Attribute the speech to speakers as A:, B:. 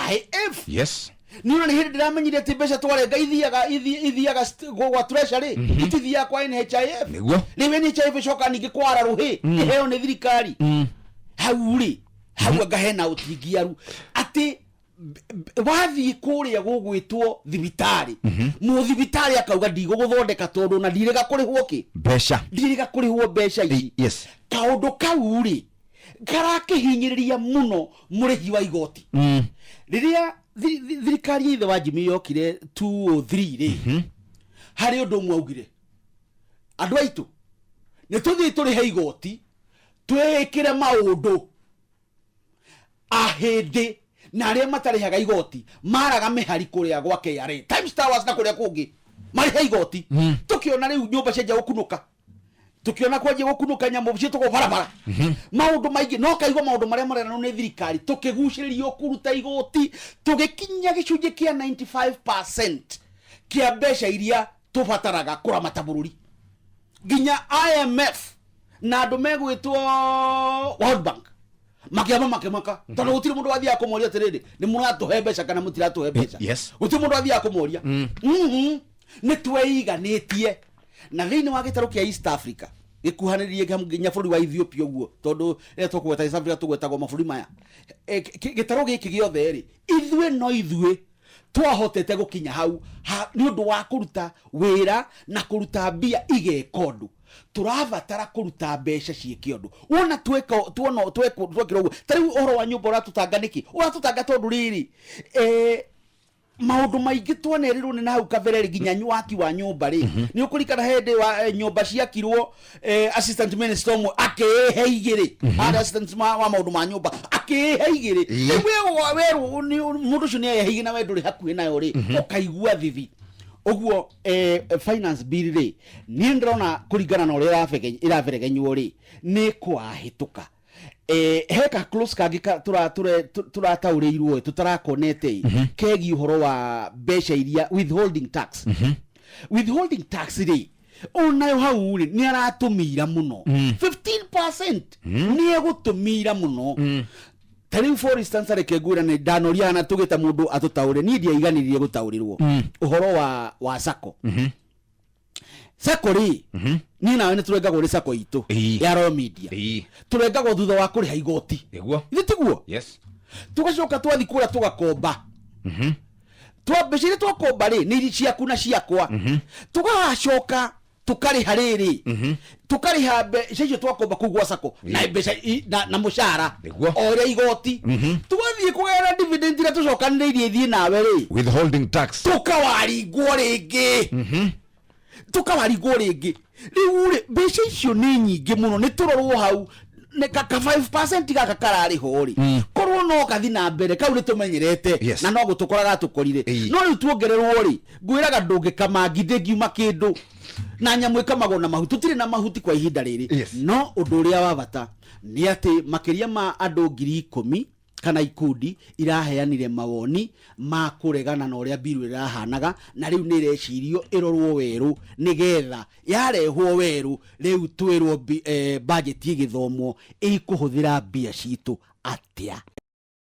A: NHIF.
B: Yes.
A: Niona ni hindi ndamenyire ati mbeca twarenga ithiaga gwa treasury itithia kwa NHIF. Ni NHIF coka ningi kwara ruhi iheo ni thirikari. Hauri hau ngahena utingiaru ati wathi kuria gugwitwo thibitari mu thibitari akauga ndigũgũthondeka tondu na ndirega kurihwo ki
B: mbeca
A: ndirega kurihwo mbeca ici.
B: Yes.
A: Kaundu kau ri karakihinyiriria muno murihi wa igoti. Riria thirikari ithe wa Jimmy yokire 203 ri hari undu mwaugire andu aitu ni tuthi turihe igoti twekire maundu ahindi na aria matarihaga igoti maraga mihari kuria gwa KRA Times Towers na kuria kungi mariha igoti. Tukiona riu nyumba cia gukunuka tukiona kwaje gukunuka nyambo cia tuko barabara maundu maingi no kaigwa maundu maria marena ni thirikari tukiguciririo kuruta igoti tugikinya gicunje kia 95% kia mbeca iria tubataraga kuramata bururi ginya IMF na andu megwitwo World Bank makemaka tondu gutiri mundu wathia kumoria atiriri ni muratuhe mbeca kana mutiratuhe mbeca.
B: Yes.
A: Gutiri mundu wathia kumoria ni tweiganitie na thiini wa gitaru kia East Africa gikuhaniririe nginya bũrũri wa Ethiopia uguo tondu tukweta East Africa tugwetagwo mabũrũri maya gitaru giki giothe ri ithuĩ twahotete gukinya hau ni undu wa kuruta wira na kuruta mbia igekondu turabatara kuruta mbeca ciikiondu wona twekirwo tariu uhoro wa nyumba uratutanga niki uratutanga tondu riri maundu maingi twonerirwo ni na hau kabereri ginya nywaki wa nyumba ri ni ukurikana hende wa nyumba ciakirwo assistant minister mo akeheigire assistant wa maundu ma nyumba akeheigire wewe mundu cio ni eheigire na wendu ri hakuhi nayo ri ukaigua thithi oguo finance bill ri ni ndrona kuringana na uria iraberegenywo ri ni kwahituka heka close kagi turatauriirwo tutarakonete kegi uhoro wa mbeca iria withholding tax ri onayo hau ri ni aratumira muno 15% ni egutumira muno. Tari for instance areke gwira ni danoria na tugita mundu atutaure ni ndia iganirie gutaurirwo uhoro wa sako sako ri ni nawe ni turengagwo ni sako itu ya raw media turengagwo thutha wa kuriha igoti itiguo.
B: Yes.
A: Tugacoka twathi kura tugakomba twambecire twakomba ri ni ciaku na ciakwa tugacoka tukariha riri tukariha mbeca icio twakomba kugwa sako na mbeca na mushara oria igoti tugathie kugera dividend ira tucokaniririe thie nawe ri
B: withholding tax
A: tukawaringwo ringi riu ri mbeca icio ni nyingi muno ni turorwo hau ne kaka 5% gaka karari hori korwo no kathi na mbere kau ni tumenyerete na no gutukoraga tukorire no riu tuongererwo ri ngwiraga ndungikama nginde ngiuma kindu na nyamwe kamago na mahuti tutire na mahuti kwa ihinda riri no undu uria wa bata ni ati makiria ma andu 10,000 kana ikundi iraheanire mawoni ma kuregana na uria biru irahanaga na riu ni recirio irorwo weru nigetha yarehwo weru riu twirwo budget igithomwo ikuhuthira mbia citu atia.